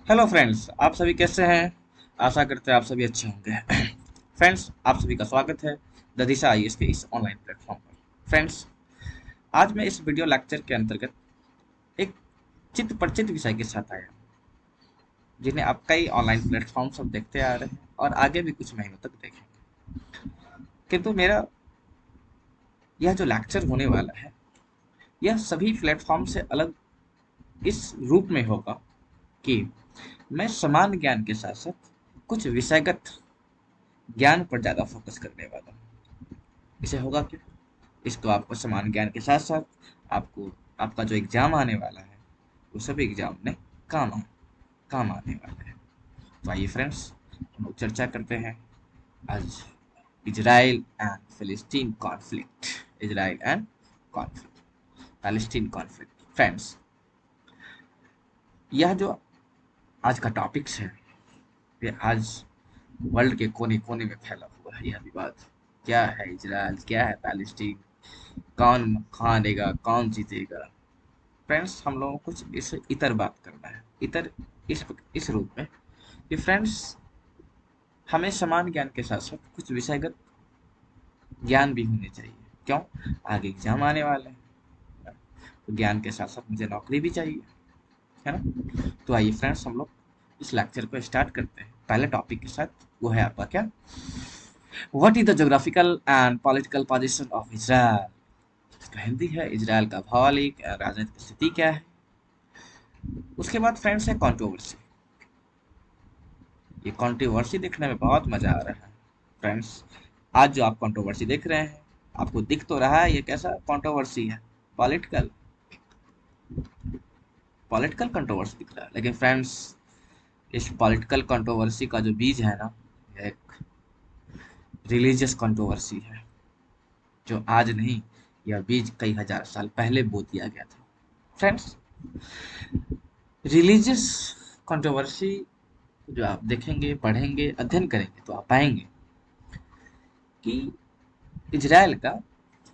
Hello friends, आप सभी कैसे हैं। आशा करते हैं आप सभी अच्छे होंगे। फ्रेंड्स, आप सभी का स्वागत है द दिशा आईएएस के इस ऑनलाइन प्लेटफॉर्म पर। फ्रेंड्स, आज मैं इस वीडियो लेक्चर के अंतर्गत एक चित्त परिचित विषय के साथ आया हूं, जिन्हें आप कई ऑनलाइन प्लेटफॉर्म सब देखते आ रहे हैं और आगे भी कुछ महीनों तक देखेंगे। किंतु मेरा यह जो लेक्चर होने वाला है, यह सभी प्लेटफॉर्म से अलग इस रूप में होगा कि मैं समान ज्ञान के साथ साथ कुछ विषयगत ज्ञान पर ज़्यादा फोकस करने वाला हूँ। इसे होगा क्या, इसको आपको समान ज्ञान के साथ साथ आपको आपका जो एग्जाम आने वाला है वो सभी एग्जाम में काम आ, काम आने वाला है। तो आइए फ्रेंड्स, हम लोग चर्चा करते हैं आज इजराइल एंड फिलिस्तीन conflict. Israel and conflict, Palestine conflict. Friends, यह जो आज का टॉपिक्स है, ये आज वर्ल्ड के कोने कोने में फैला हुआ है। यह विवाद क्या है, इजराइल क्या है, पैलेस्टीन, कौन खानेगा, कौन जीतेगा। फ्रेंड्स, हम लोगों को कुछ इस इतर बात करना है। इतर इस रूप में कि फ्रेंड्स, हमें समान ज्ञान के साथ साथ कुछ विषयगत ज्ञान भी होने चाहिए। क्यों? आगे एग्जाम आने वाले हैं, तो ज्ञान के साथ साथ मुझे नौकरी भी चाहिए, है ना। तो आइए फ्रेंड्स, हम लोग इस लेक्चर को स्टार्ट करते हैं पहले टॉपिक के साथ। वो है आपका क्या, what is the geographical and political position of Israel. इसका हिंदी है, इजराइल का भौगोलिक और राजनीतिक स्थिति क्या है। उसके बाद फ्रेंड्स है कंट्रोवर्सी। ये कंट्रोवर्सी देखने में बहुत मजा आ रहा है। फ्रेंड्स, आज जो आप कंट्रोवर्सी देख रहे हैं, आपको दिख तो रहा है ये कैसा कंट्रोवर्सी है। पॉलिटिकल पॉलिटिकल कंट्रोवर्सी दिख रहा है, लेकिन फ्रेंड्स, इस पॉलिटिकल कंट्रोवर्सी का जो बीज है ना, ये एक रिलीजियस कंट्रोवर्सी है, जो आज नहीं, यह बीज कई हजार साल पहले बो दिया गया था। फ्रेंड्स, रिलीजियस कंट्रोवर्सी जो आप देखेंगे, पढ़ेंगे, अध्ययन करेंगे तो आप पाएंगे कि इजराइल का,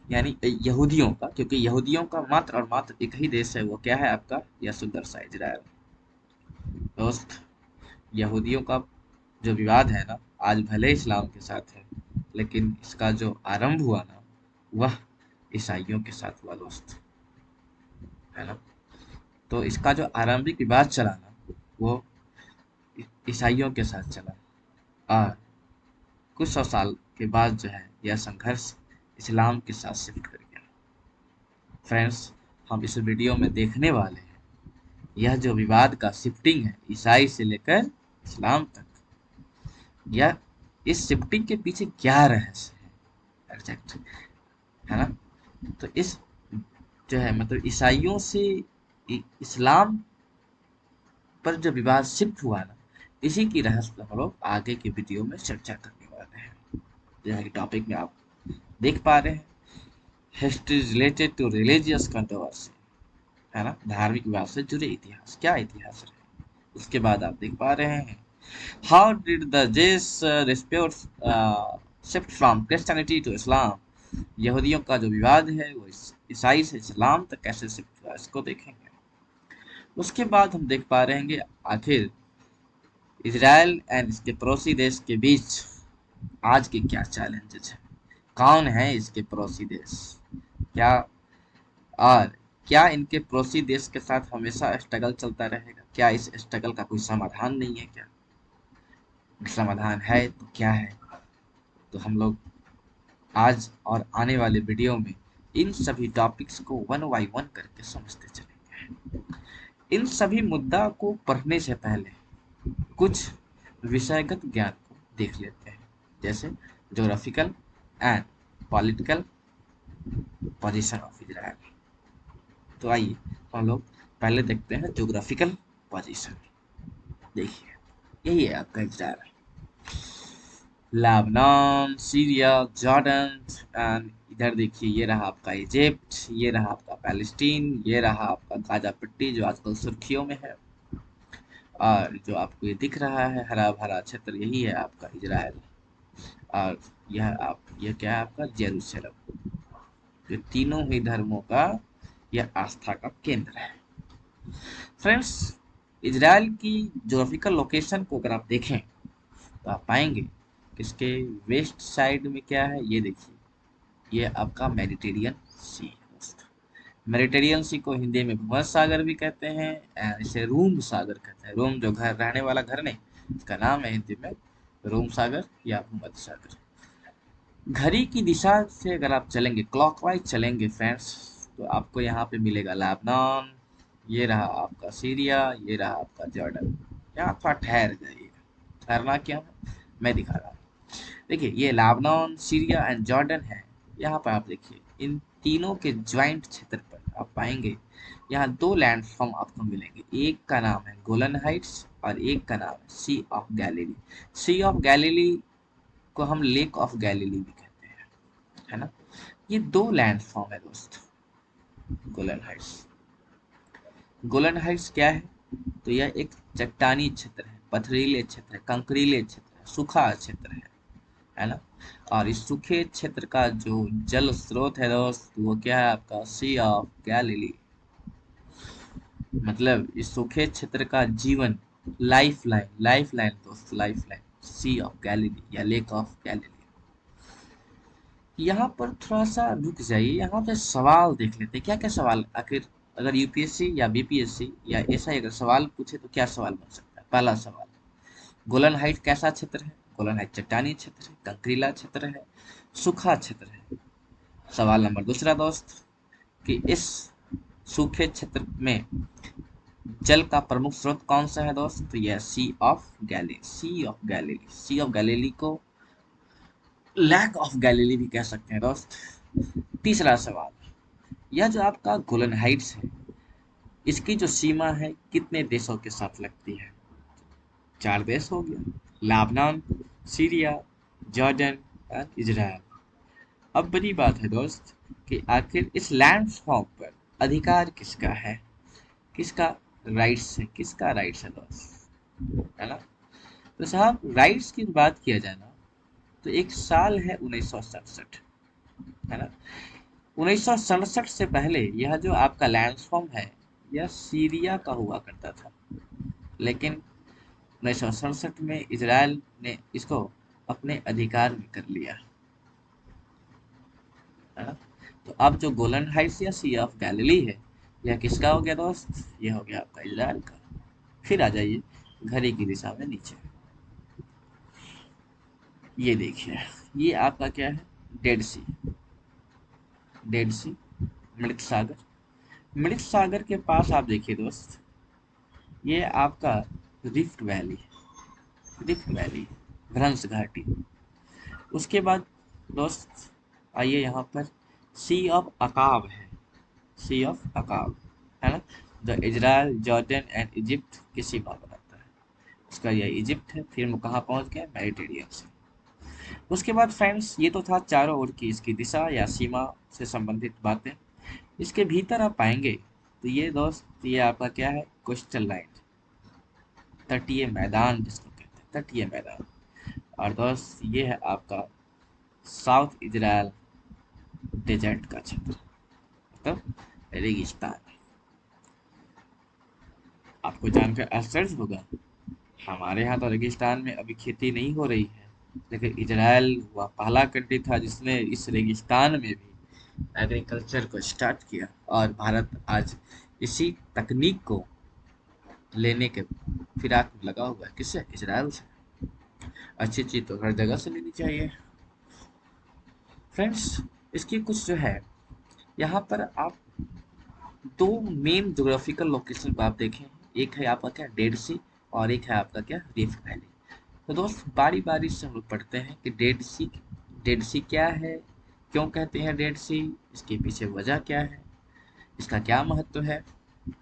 यानी यहूदियों का, क्योंकि यहूदियों का मात्र और मात्र एक ही देश है, वो क्या है आपका, यह सुंदर सा इजराइल। दोस्त, यहूदियों का जो विवाद है ना, आज भले इस्लाम के साथ है, लेकिन इसका जो आरंभ हुआ ना, वह ईसाइयों के साथ हुआ दोस्त, है ना। तो इसका जो आरंभिक विवाद चला ना, वो ईसाइयों के साथ चला, और कुछ सौ साल के बाद जो है यह संघर्ष इस्लाम के साथ शिफ्ट कर गया। फ्रेंड्स, हम इस वीडियो में देखने वाले हैं यह जो विवाद का शिफ्टिंग है ईसाई से लेकर इस्लाम तक, या इस शिफ्टिंग के पीछे क्या रहस्य है एग्जैक्ट, है ना। तो इस जो है मतलब ईसाइयों से इस्लाम पर जो विवाद शिफ्ट हुआ ना, इसी की रहस्य हम लोग आगे की वीडियो में चर्चा करने वाले हैं। जैसा कि टॉपिक में आप देख पा रहे हैं, history related to religious controversy, है ना, धार्मिक विवाद से जुड़े इतिहास, क्या इतिहास रहे। उसके बाद आप देख पा रहे हैं, how did the Jews dispute shift from Christianity to Islam. यहूदियों का जो विवाद है वो ईसाई से इस्लाम तक कैसे शिफ्ट हुआ, इसको देखेंगे। उसके बाद हम देख पा रहे हैं आखिर इजराइल एंड इसके पड़ोसी देश के बीच आज के क्या चैलेंजेस हैं, कौन है इसके पड़ोसी देश, क्या, और क्या इनके पड़ोसी देश के साथ हमेशा स्ट्रगल चलता रहेगा, क्या इस स्ट्रगल का कोई समाधान नहीं है क्या, समाधान है तो क्या है। तो हम लोग आज और आने वाले वीडियो में इन सभी टॉपिक्स को वन बाय वन करके समझते चलेंगे। इन सभी मुद्दा को पढ़ने से पहले कुछ विषयगत ज्ञान को देख लेते हैं, जैसे geographical and political position of Israel. तो आइए हम लोग पहले देखते हैं जोग्राफिकल पोजीशन। देखिए, यही है आपका Israel, Lebanon, Syria, Jordan, and इधर देखिए ये रहा आपका इजिप्ट, ये रहा आपका पैलेस्टीन, ये रहा आपका गाजा पट्टी जो आजकल सुर्खियों में है, और जो आपको ये दिख रहा है हरा भरा क्षेत्र, यही है आपका इजराइल। और यह क्या है आपका जेरूसलम, जो तीनों ही धर्मों का यह आस्था का केंद्र है। फ्रेंड्स, इजराइल की ज्योग्राफिकल लोकेशन को अगर आप देखें तो आप पाएंगे कि इसके वेस्ट साइड में क्या है, ये देखिए, ये आपका मेडिटेरियन सी है दोस्तों। मेडिटेरियन सी को हिंदी में भूमध्य सागर भी कहते हैं, इसे रूम सागर कहते हैं। रूम जो घर, रहने वाला घर नहीं, इसका नाम है हिंदी में रूम सागर या भूमध्य सागर। घड़ी की दिशा से अगर आप चलेंगे, क्लॉकवाइज चलेंगे फ्रेंड्स, तो आपको यहाँ पे मिलेगा लेबनान, ये रहा आपका सीरिया, ये रहा आपका जॉर्डन। यहाँ थोड़ा ठहर जाइए, ठहरना क्या है मैं दिखा रहा हूँ। देखिए ये लेबनान, सीरिया एंड जॉर्डन है। यहाँ पर आप देखिए इन तीनों के ज्वाइंट क्षेत्र पर आप पाएंगे यहाँ दो लैंडफॉर्म आपको मिलेंगे। एक का नाम है गोलन हाइट्स और एक का नाम है sea of Galilee. Sea of Galilee को हम लेक ऑफ गैलिली भी कहते हैं, है ना। ये दो लैंडफॉर्म है दोस्त, गोलन हाइट्स। गोलन हाइट्स क्या है, तो यह एक चट्टानी क्षेत्र है, पथरीले क्षेत्र है, कंकरीले क्षेत्र है, सूखा क्षेत्र है ना। और इस सूखे क्षेत्र का जो जल स्रोत है दोस्त, वो क्या है आपका सी ऑफ गैलिली। मतलब इस सूखे क्षेत्र का जीवन, लाइफ लाइन दोस्त, life line sea of Galilee या लेक ऑफ गैलिली। यहाँ पर थोड़ा सा रुक जाइए, यहाँ पे सवाल देख लेते हैं क्या क्या सवाल आखिर, अगर यूपीएससी या बीपीएससी या ऐसा अगर सवाल पूछे तो क्या सवाल बन सकता है। पहला सवाल, गोलन हाइट कैसा क्षेत्र है। गोलन हाइट चट्टानी क्षेत्र है, कंकरीला क्षेत्र है, सूखा क्षेत्र है। सवाल नंबर दूसरा दोस्त, कि इस सूखे क्षेत्र में जल का प्रमुख स्रोत कौन सा है दोस्त, तो यह sea of Galilee. Sea of Galilee, sea of Galilee को लैक ऑफ गैलिली भी कह सकते हैं दोस्त। तीसरा सवाल, यह जो आपका गोलन हाइट्स है, इसकी जो सीमा है कितने देशों के साथ लगती है। चार देश हो गया, लेबनान, सीरिया, जॉर्डन और इजराइल। अब बड़ी बात है दोस्त कि आखिर इस लैंडफॉर्म पर अधिकार किसका है, किसका राइट्स है, किसका राइट्स है दोस्त, है ना। तो साहब राइट्स की बात किया जाए ना, तो एक साल है 1967, है ना। 1967 से पहले यह जो आपका लैंडफॉर्म है, यह सीरिया का हुआ करता था, लेकिन 1967 में इजराइल ने इसको अपने अधिकार में कर लिया, है ना। तो अब जो गोलन हाइट्स या सी ऑफ गैलिली है, यह किसका हो गया दोस्त, यह हो गया आपका इजराइल का। फिर आ जाइए घड़ी की दिशा में नीचे, ये देखिए, ये आपका क्या है, डेड सी, डेड सी, मृत सागर। मृत सागर के पास आप देखिए दोस्त, ये आपका रिफ्ट वैली, रिफ्ट वैली, भ्रंश घाटी। उसके बाद दोस्त आइए यहाँ पर सी ऑफ अकाब है, सी ऑफ अकाब, है ना, जो इजराइल, जॉर्डन एंड इजिप्ट की सीमा बनाता है। उसका यह इजिप्ट है, फिर वो कहाँ पहुँच गया, मेडिटेरियन से। उसके बाद फ्रेंड्स ये तो था चारों ओर की इसकी दिशा या सीमा से संबंधित बातें। इसके भीतर आप पाएंगे तो ये दोस्त, ये आपका क्या है, कोस्टल लाइन, तटीय मैदान जिसको कहते हैं, तटीय मैदान। और दोस्त ये है आपका साउथ इजराइल डेजर्ट का क्षेत्र, मतलब रेगिस्तान। आपको जानकर आश्चर्य होगा, हमारे यहाँ तो रेगिस्तान में अभी खेती नहीं हो रही है, लेकिन इजराइल वह पहला कंट्री था जिसने इस रेगिस्तान में भी एग्रीकल्चर को स्टार्ट किया। और भारत आज इसी तकनीक को लेने के फिराक में लगा हुआ है, किससे, इजराइल से। अच्छी चीज तो हर जगह से लेनी चाहिए फ्रेंड्स। इसकी कुछ जो है, यहाँ पर आप दो मेन ज्योग्राफिकल लोकेशन को आप देखें, एक है आपका क्या, डेड सी, और एक है आपका क्या, रिफ्ट वैली। तो दोस्त बारी बारी से हम लोग पढ़ते हैं कि डेड सी क्या है, क्यों कहते हैं डेड सी, इसके पीछे वजह क्या है, इसका क्या महत्व है।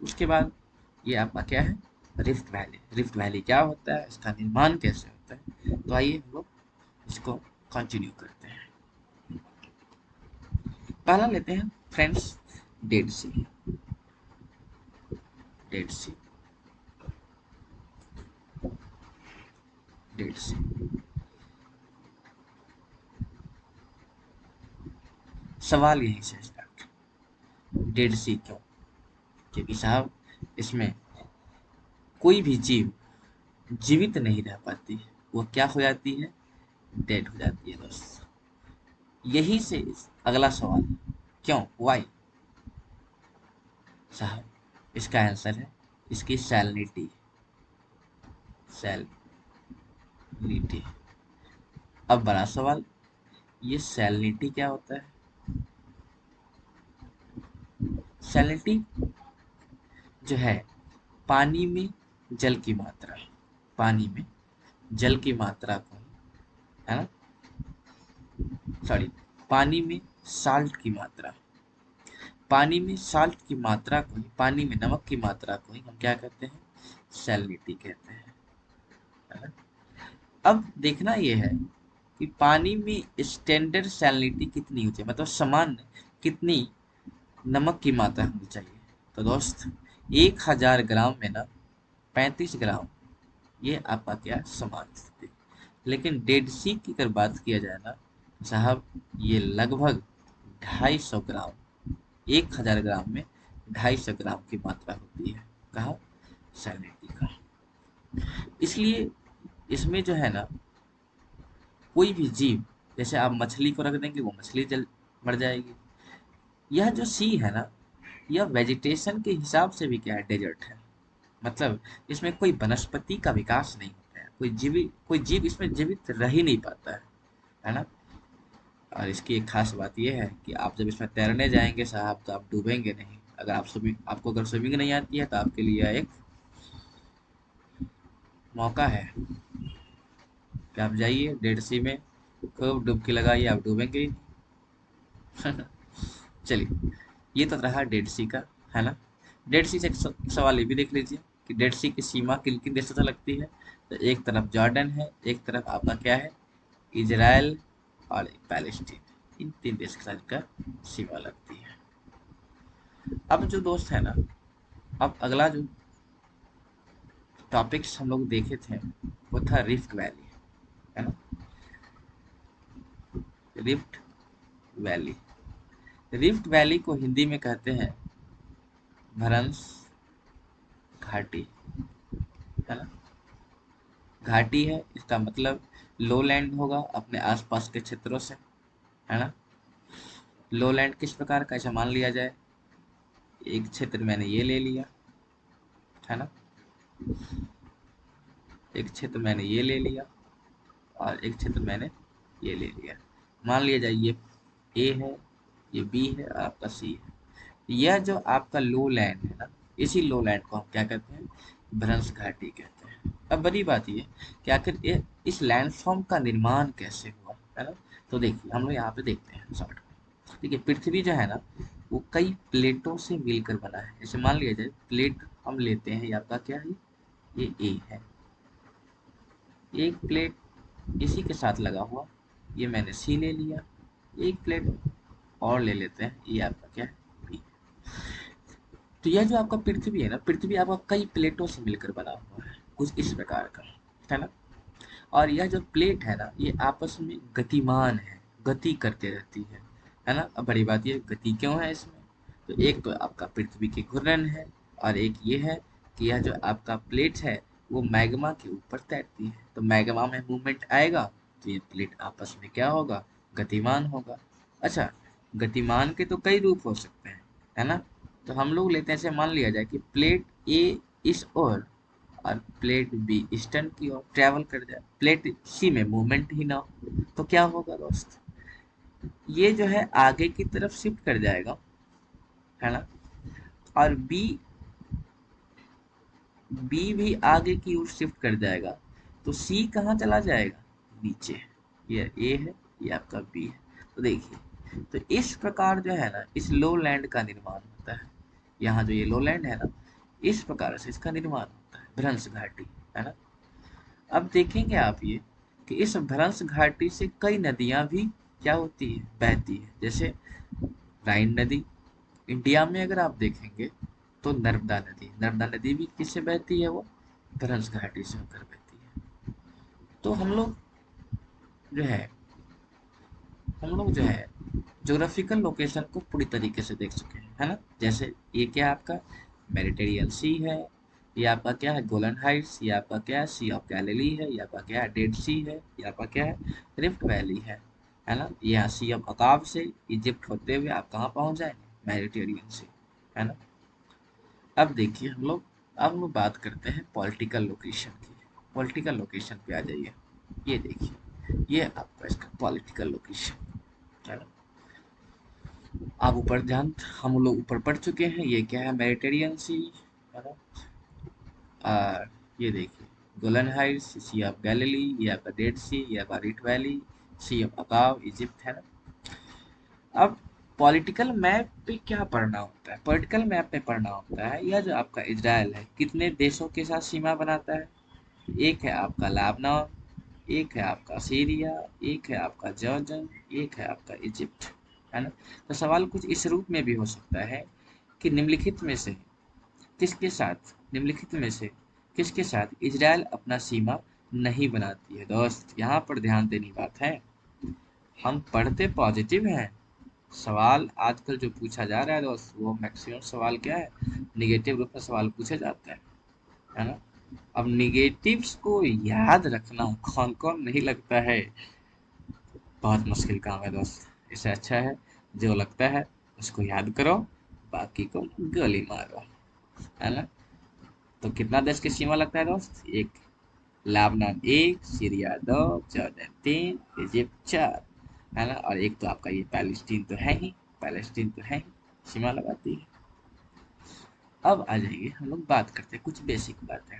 उसके बाद ये आपका क्या है, रिफ्ट वैली। रिफ्ट वैली क्या होता है, इसका निर्माण कैसे होता है, तो आइए हम लोग इसको कंटिन्यू करते हैं। पहला लेते हैं फ्रेंड्स, डेड सी। डेड सी, डेड सी, सवाल यहीं से स्टार्ट, डेड सी क्यों, क्योंकि साहब इसमें कोई भी जीव जीवित नहीं रह पाती है, वो क्या हो जाती है, डेड हो जाती है दोस्त। यही से अगला सवाल, क्यों, वाई साहब, इसका आंसर है इसकी सैलिनिटी। सैलिनिटी। अब बड़ा सवाल, ये सैलिनिटी क्या होता है? सैलिनिटी जो है पानी में जल की मात्रा, पानी में जल की मात्रा को, है ना, सॉरी, पानी में साल्ट की मात्रा, पानी में साल्ट की मात्रा को ही, पानी में नमक की मात्रा को ही हम क्या कहते हैं, सैलिनिटी कहते हैं, है ना। अब देखना यह है कि पानी में स्टैंडर्ड सैलिनिटी कितनी होती है, मतलब सामान्य कितनी नमक की मात्रा होनी चाहिए। तो दोस्त 1000 ग्राम में ना 35 ग्राम, ये आपका क्या, सामान्य स्थिति। लेकिन डेड सी की अगर बात किया जाए ना साहब, ये लगभग 250 ग्राम, 1000 ग्राम में 250 ग्राम की मात्रा होती है, कहा, सैलिनिटी का। इसलिए इसमें जो है ना, कोई भी जीव, जैसे आप मछली को रख देंगे वो मछली जल मर जाएगी। यह जो सी है ना, यह वेजिटेशन के हिसाब से भी क्या है, डेजर्ट है। मतलब इसमें कोई वनस्पति का विकास नहीं होता है, कोई जीव इसमें जीवित रह ही नहीं पाता है ना। और इसकी एक खास बात यह है कि आप जब इसमें तैरने जाएंगे साहब, तो आप डूबेंगे नहीं। अगर आपको अगर स्विमिंग नहीं आती है तो आपके लिए यह एक मौका है कि आप जाइए डेड सी में, खूब डुबकी लगाइए, आप डूबेंगे ही नहीं। चलिए, ये तो रहा डेड सी का, है ना। डेड सी से एक सवाल ये भी देख लीजिए कि डेड सी की सीमा किन किन देशों से लगती है। तो एक तरफ जॉर्डन है, एक तरफ आपका क्या है, इजराइल, और एक पैलेस्टीन। इन 3 देश के साथ का सीमा लगती है। अब जो दोस्त है ना, अब अगला जो टॉपिक्स हम लोग देखे थे वो था रिफ्ट वैली, है ना। रिफ्ट वैली, रिफ्ट वैली को हिंदी में कहते हैं भरंस घाटी, है ना। घाटी है, इसका मतलब लो लैंड होगा अपने आसपास के क्षेत्रों से, है ना। लो लैंड किस प्रकार का, ऐसा मान लिया जाए, एक क्षेत्र मैंने ये ले लिया, है ना, एक क्षेत्र मैंने ये ले लिया और एक क्षेत्र मैंने ये ले लिया। मान लिया जाए ये ए है, ये बी है और आपका सी है। यह जो आपका लो लैंड है ना, इसी लो लैंड को हम क्या कहते हैं, भ्रंश घाटी कहते हैं। अब बड़ी बात ये कि आखिर इस लैंडफॉर्म का निर्माण कैसे हुआ, है ना। तो देखिए हम लोग यहाँ पे देखते हैं शॉर्ट में। देखिए पृथ्वी जो है ना, वो कई प्लेटों से मिलकर बना है। जैसे मान लिया जाए प्लेट हम लेते हैं, ये आपका क्या है, ये ए है, एक प्लेट इसी के साथ लगा हुआ, ये मैंने सी ले लिया, एक प्लेट और ले लेते हैं, ये आपका क्या है, बी। तो यह जो आपका पृथ्वी है ना, पृथ्वी आपका कई प्लेटों से मिलकर बना हुआ है, कुछ इस प्रकार का, है ना। और यह जो प्लेट है ना, ये आपस में गतिमान है, गति करते रहती है ना। अब बड़ी बात ये, गति क्यों है इसमें, तो एक तो आपका पृथ्वी की घूर्णन है, और एक ये है कि यह जो आपका प्लेट है वो मैग्मा के ऊपर तैरती है। तो मैग्मा में मूवमेंट आएगा तो ये प्लेट आपस में क्या होगा, गतिमान होगा। अच्छा, गतिमान के तो कई रूप हो सकते हैं, है ना। तो हम लोग लेते हैं, ऐसे मान लिया जाए कि प्लेट ए इस और प्लेट बी ईस्टर्न की ओर ट्रैवल कर जाए, प्लेट सी में मूवमेंट ही ना हो, तो क्या होगा दोस्त, ये जो है आगे की तरफ शिफ्ट कर जाएगा, है ना। और बी बी भी आगे की ओर शिफ्ट कर जाएगा, तो सी कहाँ चला जाएगा, नीचे। ये ए है, ये आपका बी है। तो देखिए, तो इस प्रकार जो है ना, इस लो लैंड का निर्माण होता है। यहाँ जो ये लो लैंड है ना, इस प्रकार से इसका निर्माण होता है, भ्रंश घाटी, है ना। अब देखेंगे आप ये कि इस भ्रंश घाटी से कई नदियां भी क्या होती है, बहती है। जैसे राइन नदी, इंडिया में अगर आप देखेंगे तो नर्मदा नदी भी किससे बहती है, वो भ्रंश घाटी से होकर बहती है। तो जो है हम लोग जो है ज्योग्राफिकल लोकेशन को पूरी तरीके से देख चुके हैं, है ना। जैसे ये क्या आपका मेडिटेरियन सी है, ये आपका क्या है, गोलन हाइट्स, ये आपका क्या है, सी ऑफ गैलिली है, ये आपका क्या है, डेड सी है, ये आपका क्या है, रिफ्ट वैली है ना। यहाँ सी ऑफ अकाब से इजिप्ट होते हुए आप कहाँ पहुँच जाएंगे, मेडिटेरियन से, है ना। अब देखिए अब हम लोग बात करते हैं पॉलिटिकल लोकेशन की। पॉलिटिकल लोकेशन पे आ जाइए। ये देखिए, ये आपका इसका पॉलिटिकल लोकेशन, है ना। आप ऊपर ध्यान, हम लोग ऊपर पढ़ चुके हैं, ये क्या है, मेडिटेरियन सी, है ना। ये देखिए, Golan Heights, sea of Galilee, ये आपका डेड सी, ये आपका rift valley, sea of Aqaba, Egypt, है ना। अब पॉलिटिकल मैप पे क्या पढ़ना होता है, पॉलिटिकल मैप पे पढ़ना होता है यह जो आपका इजराइल है कितने देशों के साथ सीमा बनाता है। एक है आपका लेबनान, एक है आपका सीरिया, एक है आपका जॉर्डन, एक है आपका इजिप्ट, है ना। तो सवाल कुछ इस रूप में भी हो सकता है कि निम्नलिखित में से किसके साथ, निम्नलिखित में से किसके साथ इजराइल अपना सीमा नहीं बनाती है। दोस्त यहाँ पर ध्यान देने बात है, हम पढ़ते पॉजिटिव हैं, सवाल आजकल जो पूछा जा रहा है दोस्त वो मैक्सिमम सवाल क्या है, निगेटिव रूप में सवाल पूछे जाते हैं, है ना। अब निगेटिव्स को याद रखना कौन कौन नहीं लगता है, बहुत मुश्किल काम है दोस्त। इससे अच्छा है जो लगता है उसको याद करो, बाकी को गोली मारो, है ना। तो कितना देश की सीमा लगता है दोस्त, एक, लेबनान एक, सीरिया दो, जॉर्डन तीन, इजिप्ट चार, है ना। और एक तो आपका ये पैलेस्टीन तो है ही, पैलेस्टीन तो है ही, सीमा लगाती है। अब आ जाइए हम लोग बात करते हैं कुछ बेसिक बातें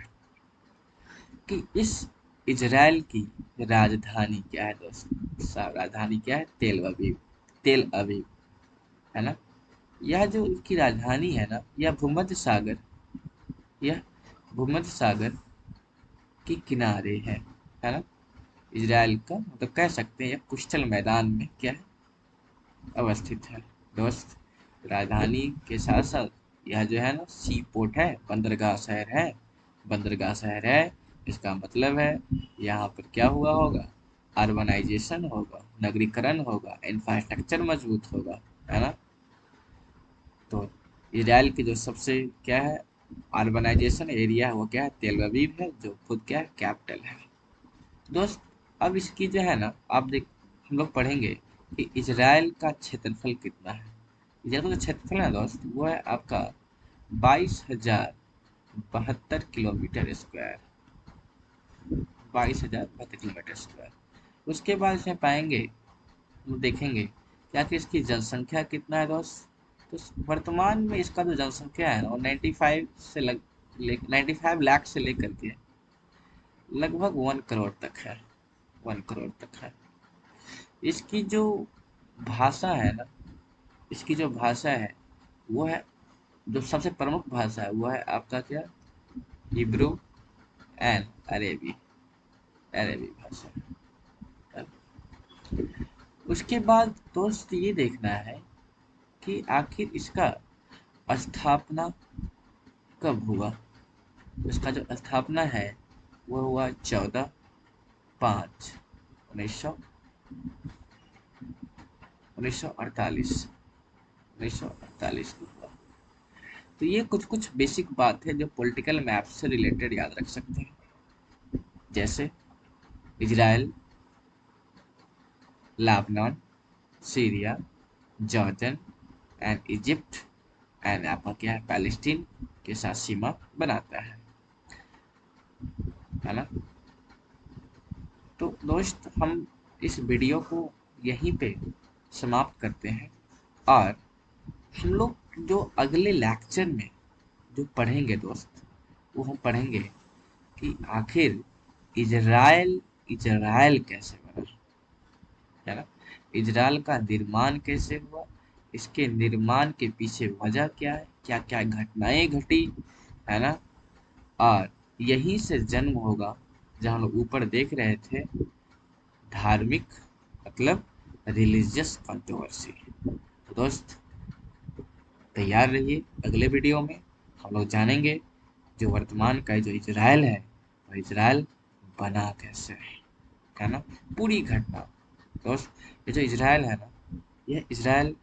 कि इस इजराइल की राजधानी क्या है दोस्त। राजधानी क्या है, तेल अवीव, तेल अवीव, है ना। यह जो इसकी राजधानी है ना, यह भूमध्य सागर, यह भूमध्य सागर के किनारे है ना। इजराइल का मतलब कह सकते हैं यह कुश्तल मैदान में क्या है, अवस्थित है दोस्त। राजधानी के साथ साथ यह जो है ना सी पोर्ट है, बंदरगाह शहर है, बंदरगाह शहर है। इसका मतलब है यहाँ पर क्या हुआ होगा, अर्बनाइजेशन होगा, नगरीकरण होगा, इंफ्रास्ट्रक्चर मजबूत होगा, है ना। तो इजराइल की जो सबसे क्या है अर्बनाइजेशन एरिया है वो क्या है, तेल अवीव है, जो खुद क्या है, कैपिटल है दोस्त। अब इसकी जो है ना आप देख, हम लोग पढ़ेंगे कि इजराइल का क्षेत्रफल कितना है। इजराइल का जो क्षेत्रफल है दोस्त वो है आपका 22,072 किलोमीटर स्क्वायर, 22,072 किलोमीटर स्क्वायर। उसके बाद इसमें पाएंगे, हम देखेंगे कि आखिर इसकी जनसंख्या कितना है दोस्त। तो वर्तमान में इसका जो जनसंख्या है ना वो 95 से 95 लाख से लेकर के लगभग 1 करोड़ तक है, 1 करोड़ तक है। इसकी जो भाषा है ना, इसकी जो भाषा है वो है, जो सबसे प्रमुख भाषा है वो है आपका क्या, हिब्रू एंड अरेबी, अरेबी भाषा है। उसके बाद दोस्त ये देखना है कि आखिर इसका स्थापना कब हुआ। इसका जो स्थापना है वो हुआ 14/5/1948, 1948 को हुआ। तो ये कुछ कुछ बेसिक बात है जो पॉलिटिकल मैप से रिलेटेड याद रख सकते हैं, जैसे Israel, Lebanon, Syria, Jordan and Egypt and आपका क्या है, पैलेस्टीन के साथ सीमा बनाता है ना। तो दोस्त हम इस वीडियो को यहीं पे समाप्त करते हैं, और हम लोग जो अगले लेक्चर में जो पढ़ेंगे दोस्त वो हम पढ़ेंगे कि आखिर इजराइल, इजराइल कैसे बना, है ना। इजराइल का निर्माण कैसे हुआ, इसके निर्माण के पीछे वजह क्या है, क्या क्या घटनाएं घटी, है ना। और यहीं से जन्म होगा, जहाँ हम लोग ऊपर देख रहे थे, धार्मिक मतलब रिलीजियस कंट्रोवर्सी। तो दोस्त तैयार रहिए, अगले वीडियो में हम लोग जानेंगे जो वर्तमान का जो इजराइल है वो इजराइल बना कैसे है ना, पूरी घटना। दोस्त ये जो इजराइल है ना, यह इजराइल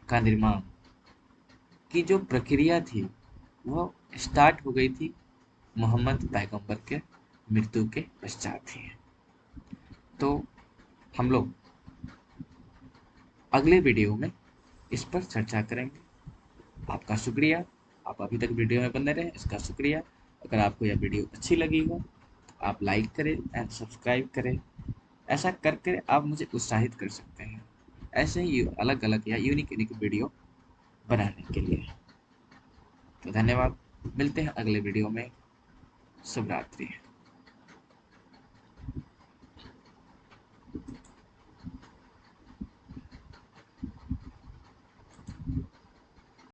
का निर्माण की जो प्रक्रिया थी वो स्टार्ट हो गई थी मोहम्मद पैगंबर के मृत्यु के पश्चात ही। तो हम लोग अगले वीडियो में इस पर चर्चा करेंगे। आपका शुक्रिया, आप अभी तक वीडियो में बने रहे इसका शुक्रिया। अगर आपको यह वीडियो अच्छी लगी हो तो आप लाइक करें एंड सब्सक्राइब करें। ऐसा करके आप मुझे उत्साहित कर सकते हैं ऐसे ही अलग अलग या यूनिक यूनिक वीडियो बनाने के लिए। तो धन्यवाद, मिलते हैं अगले वीडियो में। शुभ रात्रि।